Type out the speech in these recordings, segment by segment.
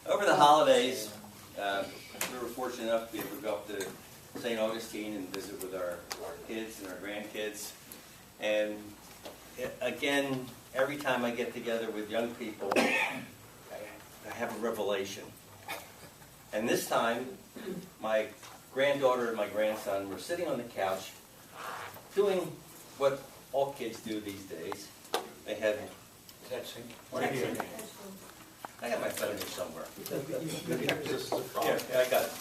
Over the holidays, we were fortunate enough to be able to go up to St. Augustine and visit with our kids and our grandkids. And again, every time I get together with young people, I have a revelation. And this time, my granddaughter and my grandson were sitting on the couch doing what all kids do these days. They had texting. I got my phone here somewhere. Yeah, I got it.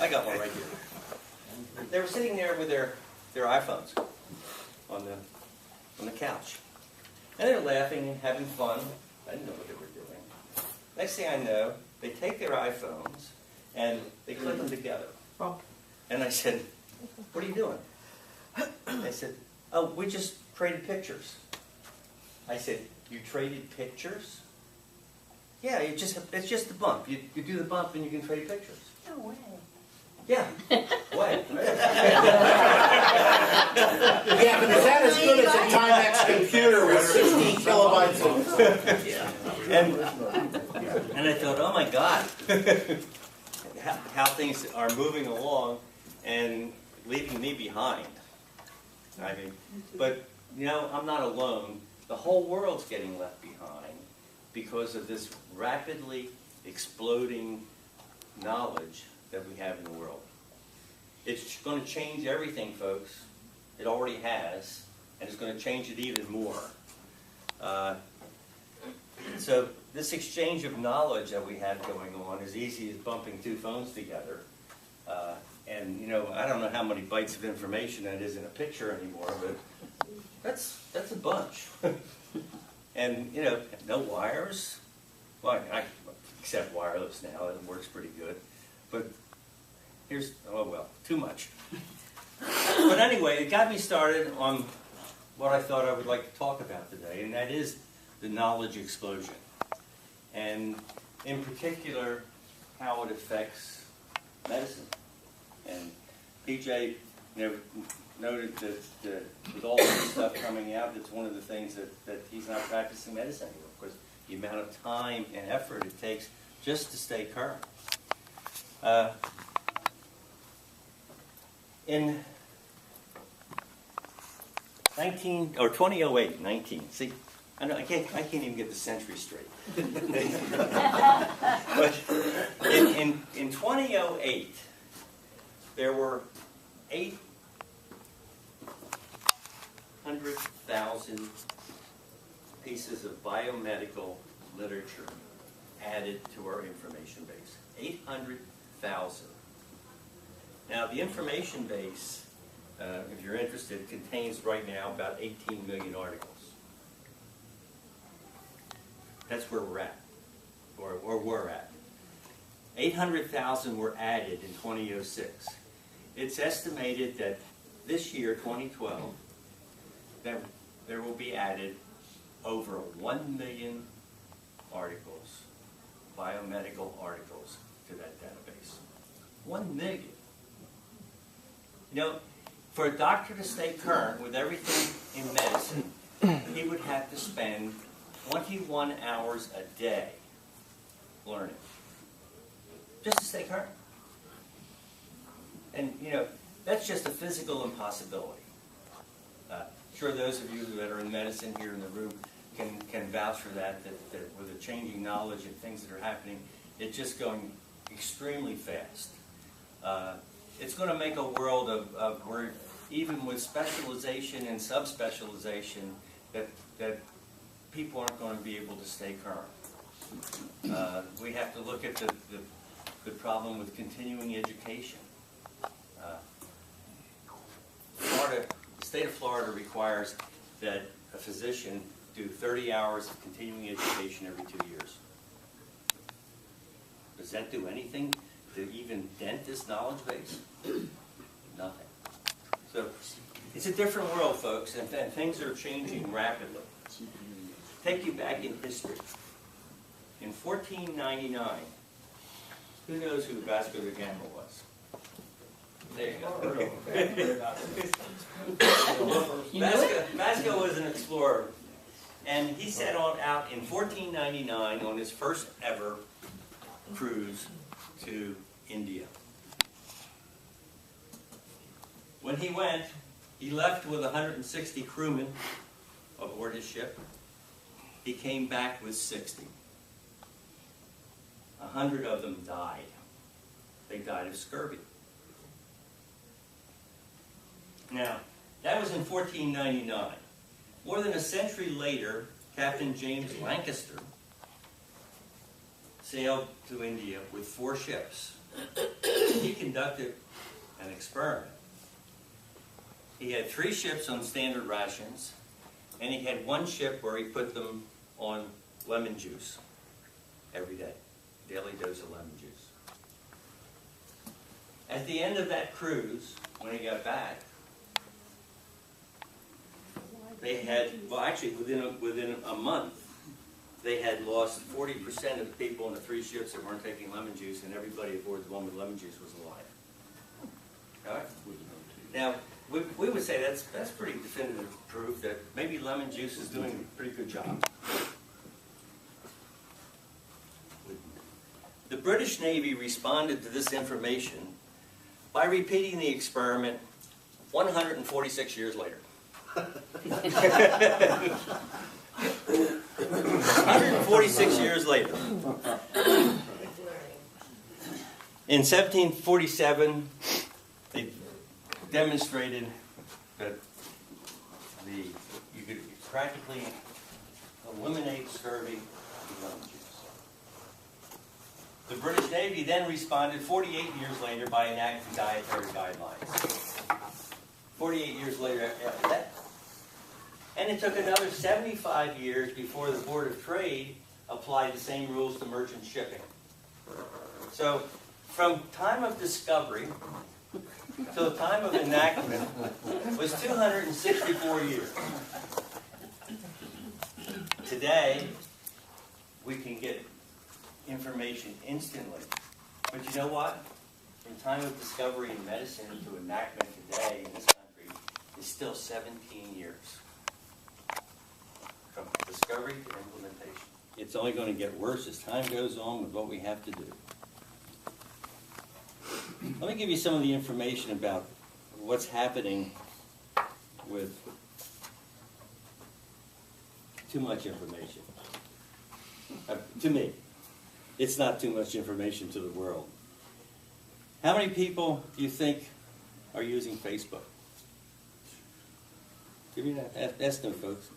I got one right here. They were sitting there with their iPhones on the couch. And they're laughing and having fun. I didn't know what they were doing. Next thing I know, they take their iPhones and they click them together. And I said, "What are you doing?" They said, "Oh, we just traded pictures." I said, "You traded pictures?" "Yeah, it's just a bump. You do the bump and you can trade pictures." No way. Yeah. What? Yeah, but is that as good as a Timex computer with 16 kilobytes of... Yeah. And I thought, oh my God, how things are moving along and leaving me behind. I mean, but you know, I'm not alone. The whole world's getting left behind because of this rapidly exploding knowledge that we have in the world. It's going to change everything, folks. It already has, and it's going to change it even more. So this exchange of knowledge that we have going on is easy as bumping two phones together. And you know, I don't know how many bytes of information that is in a picture anymore, but that's a bunch. And you know, no wires. Well, I accept wireless now. It works pretty good. But here's, oh well, too much. But anyway, it got me started on what I thought I would like to talk about today, and that is the knowledge explosion. And in particular, how it affects medicine. And PJ, you know, noted that with all this stuff coming out, it's one of the things that he's not practicing medicine anymore, because the amount of time and effort it takes just to stay current. In 2008, see, I know I can't even get the century straight. But in 2008, there were 800,000 pieces of biomedical literature added to our information base. 800,000. Now, the information base, if you're interested, contains right now about 18 million articles. That's where we're at, or we're at. 800,000 were added in 2006. It's estimated that this year, 2012, that there will be added over 1 million articles, biomedical articles, to that database. 1 million. You know, for a doctor to stay current with everything in medicine, he would have to spend 21 hours a day learning, just to stay current. And, you know, that's just a physical impossibility. Sure, those of you that are in medicine here in the room can vouch for that with the changing knowledge and things that are happening, it's just going extremely fast. It's going to make a world of where even with specialization and subspecialization that people aren't going to be able to stay current. We have to look at the problem with continuing education. The state of Florida requires that a physician do 30 hours of continuing education every 2 years. Does that do anything to even dent this knowledge base? Nothing. So it's a different world, folks, and things are changing rapidly. Take you back in history. In 1499, who knows who Vasco da Gama was? There you go. Vasco was an explorer, and he set out in 1499 on his first ever cruise to India. When he went, he left with 160 crewmen aboard his ship. He came back with 60. 100 of them died. They died of scurvy. Now, that was in 1499. More than a century later, Captain James Lancaster sailed to India with 4 ships. He conducted an experiment. He had 3 ships on standard rations, and he had 1 ship where he put them on lemon juice every day, daily dose of lemon juice. At the end of that cruise, when he got back, they had, well actually within a month, they had lost 40% of the people on the 3 ships that weren't taking lemon juice, and everybody aboard the one with lemon juice was alive. All right? Now, we would say that's pretty definitive proof that maybe lemon juice is doing a pretty good job. The British Navy responded to this information by repeating the experiment 146 years later. 146 years later. In 1747, they demonstrated that you could practically eliminate scurvy with lemon juice. The British Navy then responded 48 years later by enacting dietary guidelines. 48 years later after that. And it took another 75 years before the Board of Trade applied the same rules to merchant shipping. So, from time of discovery to the time of enactment was 264 years. Today, we can get information instantly. But you know what? From time of discovery in medicine to enactment today in this country is still 17 years. From discovery to implementation. It's only going to get worse as time goes on with what we have to do. Let me give you some of the information about what's happening with too much information. To me, it's not too much information to the world. How many people do you think are using Facebook? Give me that estimate, folks.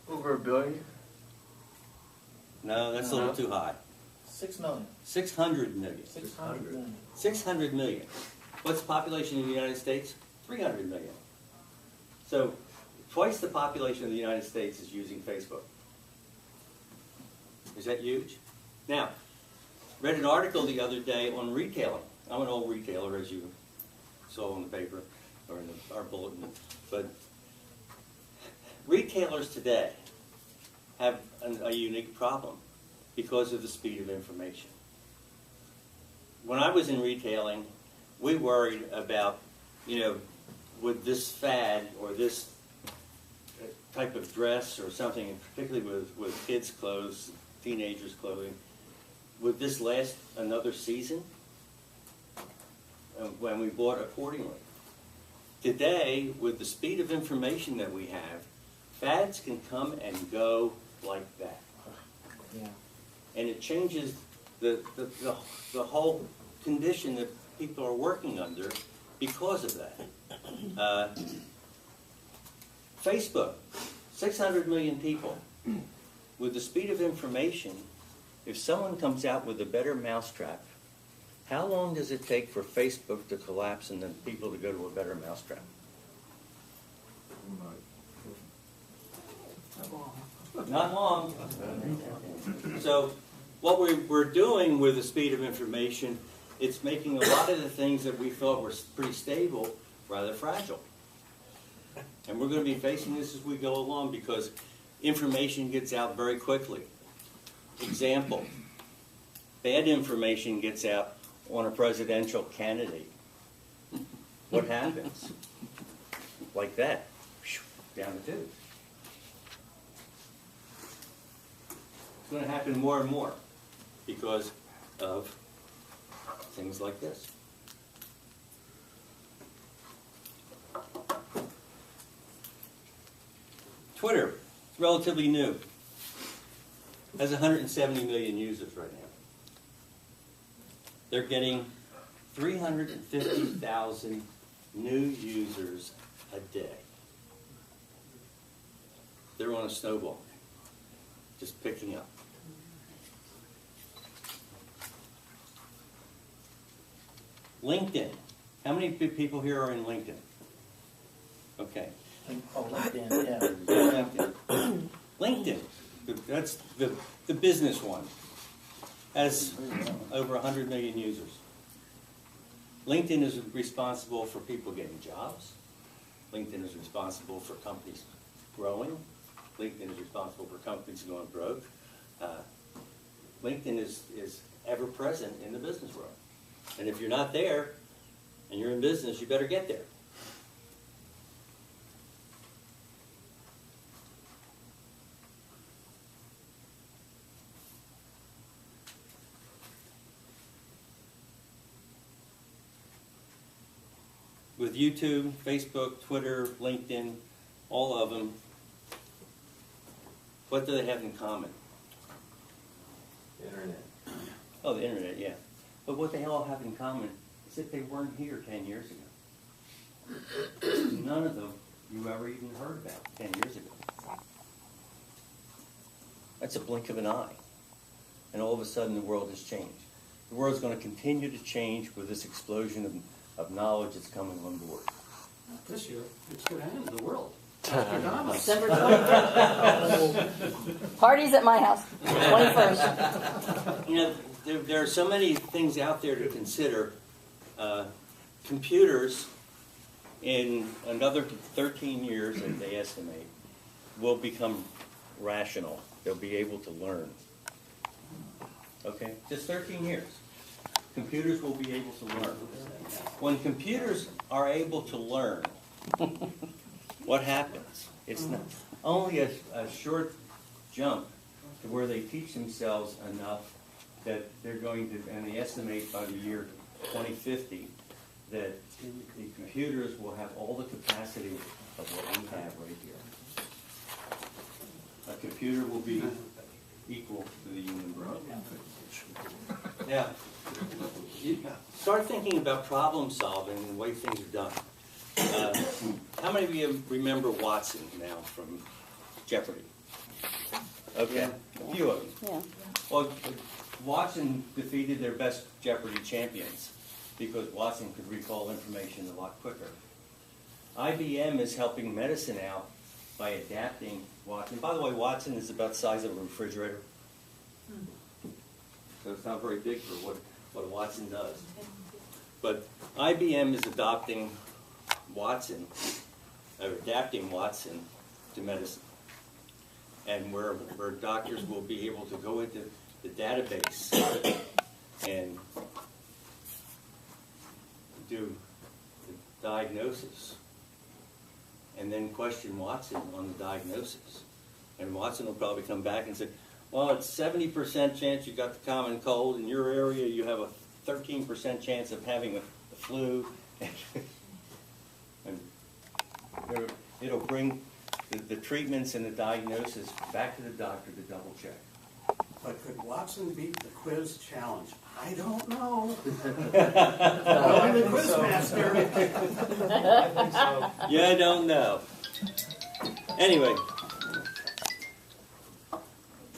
Over 1 billion? No, that's a little too high. 6 million. 600 million. 600 million. 600 million. What's the population of the United States? 300 million. So, twice the population of the United States is using Facebook. Is that huge? Now, read an article the other day on retailing. I'm an old retailer, as you saw in the paper, or in our bulletin. But retailers today have a unique problem because of the speed of information. When I was in retailing, we worried about, would this fad or this type of dress or something, particularly with kids' clothes, teenagers' clothing, would this last another season? When we bought accordingly. Today, with the speed of information that we have, fads can come and go like that. Yeah. And it changes the whole condition that people are working under because of that. Facebook, 600 million people. With the speed of information, if someone comes out with a better mousetrap, how long does it take for Facebook to collapse and then people to go to a better mousetrap? Not long. So what we're doing with the speed of information, it's making a lot of the things that we thought were pretty stable rather fragile. And we're going to be facing this as we go along because information gets out very quickly. Example, bad information gets out on a presidential candidate. What happens? Like that. Down the tube. It's going to happen more and more because of things like this. Twitter, it's relatively new. Has 170 million users right now. They're getting 350,000 new users a day. They're on a snowball, just picking up. LinkedIn. How many people here are in LinkedIn? Okay. Oh, LinkedIn, yeah. LinkedIn. LinkedIn, that's the business one, has over 100 million users. LinkedIn is responsible for people getting jobs. LinkedIn is responsible for companies growing. LinkedIn is responsible for companies going broke. LinkedIn is ever present in the business world. And if you're not there and you're in business, you better get there. With YouTube, Facebook, Twitter, LinkedIn, all of them, what do they have in common? The internet. Oh, the internet, yeah. But what they all have in common is that they weren't here 10 years ago. None of them you ever even heard about 10 years ago. That's a blink of an eye. And all of a sudden the world has changed. The world's going to continue to change with this explosion of knowledge that's coming on board. Not this year. It's going to end the world. December 21st. Parties at my house, 21st. You know, there are so many things out there to consider. Computers, in another 13 years, as they estimate, will become rational. They'll be able to learn. Okay? Just 13 years. Computers will be able to learn. When computers are able to learn, what happens? It's not only a short jump to where they teach themselves enough that they're going to, and they estimate by the year 2050 that the computers will have all the capacity of what we have right here. A computer will be equal to the human brain. Yeah. You start thinking about problem solving and the way things are done. How many of you remember Watson now from Jeopardy? Okay, a few of you. Yeah. Well, Watson defeated their best Jeopardy champions because Watson could recall information a lot quicker. IBM is helping medicine out by adapting Watson. By the way, Watson is about the size of a refrigerator. So it's not very big for what Watson does. But IBM is adopting Watson, or adapting Watson to medicine. And where doctors will be able to go into the database and do the diagnosis and then question Watson on the diagnosis. And Watson will probably come back and say, well, it's 70% chance you got the common cold. In your area, you have a 13% chance of having the flu. And it'll bring the treatments and the diagnosis back to the doctor to double check. But could Watson beat the quiz challenge? I don't know. I'm the quiz master. Yeah, I don't know. Anyway.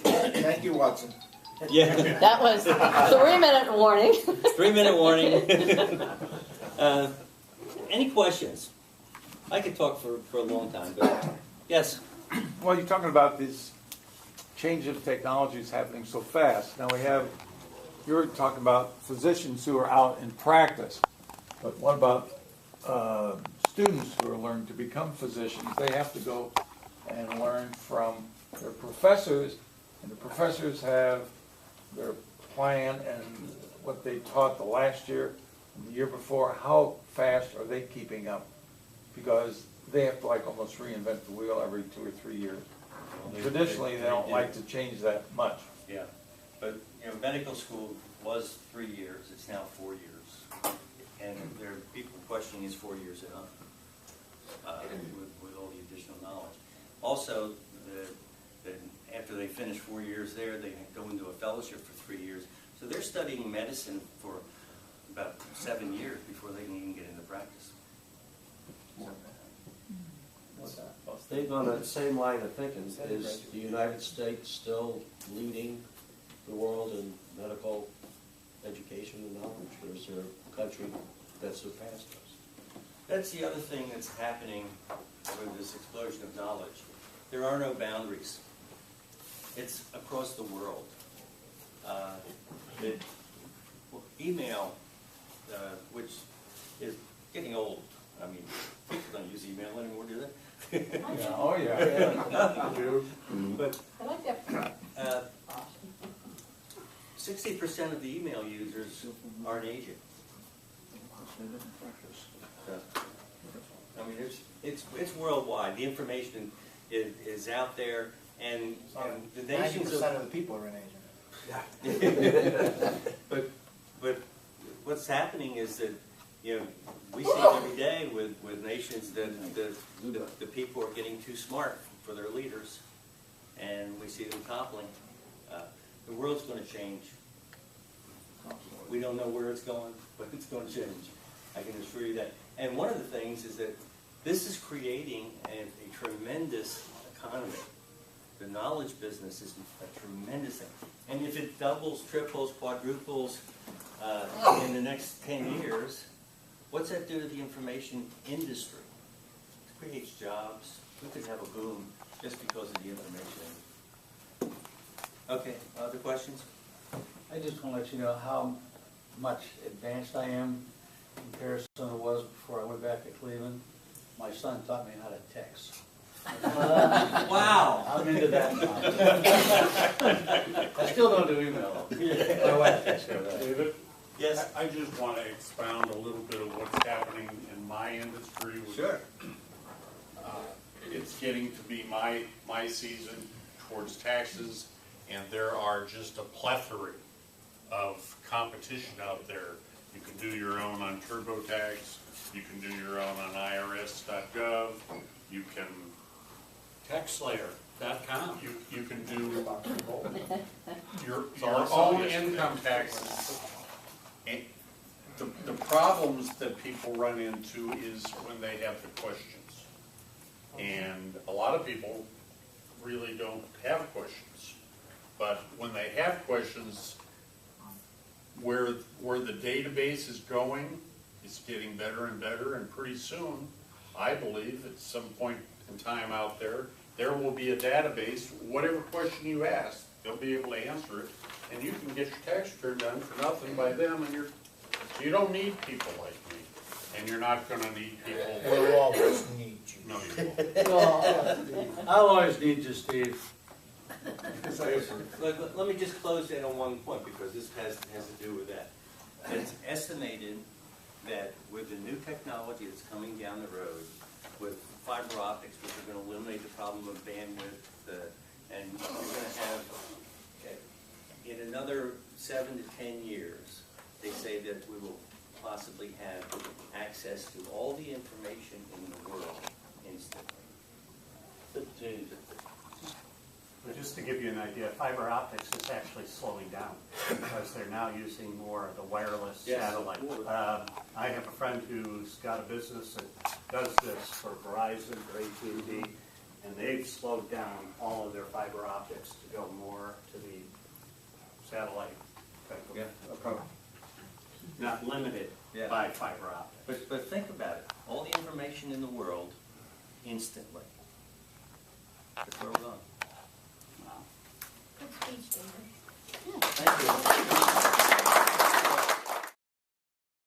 Thank you, Watson. Yeah. That was 3-minute warning. 3-minute warning. Any questions? I could talk for a long time, but yes. Well, you're talking about this change of technologies happening so fast. Now you're talking about physicians who are out in practice, but what about students who are learning to become physicians? They have to go and learn from their professors, and the professors have their plan and what they taught the last year and the year before. How fast are they keeping up? Because they have to almost reinvent the wheel every 2 or 3 years. Traditionally, they don't like to change that much. Yeah, but you know, medical school was 3 years, it's now 4 years. And there are people questioning, is 4 years enough? With all the additional knowledge. Also, after they finish 4 years there, they go into a fellowship for 3 years. So they're studying medicine for about 7 years before they can even get into practice. Staying on that same line of thinking, is the United States still leading the world in medical education and knowledge, or is there a country that surpassed us? That's the other thing that's happening with this explosion of knowledge. There are no boundaries. It's across the world. Email, which is getting old. I mean, people don't use email anymore, do they? Yeah, oh, yeah. But I like that. 60% of the email users are in Asia. I mean, it's worldwide. The information is out there, and the nations 90% of the people are in Asia. but what's happening is that, you know, we see it every day with nations that the people are getting too smart for their leaders, and we see them toppling. The world's going to change. We don't know where it's going, but it's going to change. I can assure you that. And one of the things is that this is creating a tremendous economy. The knowledge business is a tremendous thing. And if it doubles, triples, quadruples in the next 10 years, what's that do to the information industry? It creates jobs. We could have a boom just because of the information. Okay, other questions? I just want to let you know how much advanced I am in comparison to what I was before I went back to Cleveland. My son taught me how to text. Wow! I'm into that now. I still don't do email. My wife takes care of that. David? Yes? I just want to expound a little bit of what's happening in my industry. Sure. It's getting to be my season towards taxes, and there are just a plethora of competition out there. You can do your own on TurboTax, you can do your own on IRS.gov, you can TaxSlayer.com. you can do your own income taxes. And the problems that people run into is when they have the questions. And a lot of people really don't have questions. But when they have questions, where the database is going, it's getting better and better, and pretty soon, I believe at some point in time out there will be a database, whatever question you ask, they'll be able to answer it, and you can get your tax return done for nothing by them, and you don't need people like me, and you're not gonna need people. We'll always need you. No, you won't. Well, I'll always need you, Steve. Let me just close in on one point, because this has to do with that. It's estimated that with the new technology that's coming down the road, with fiber optics, which are going to eliminate the problem of bandwidth, and you're going to have, in another 7 to 10 years, they say that we will possibly have access to all the information in the world instantly. But just to give you an idea, fiber optics is actually slowing down because they're now using more of the wireless satellite. I have a friend who's got a business that does this for Verizon or AT&T, and they've slowed down all of their fiber optics to go more to the satellite type of approach. Not limited by fiber optics. But think about it. All the information in the world instantly. That's where we're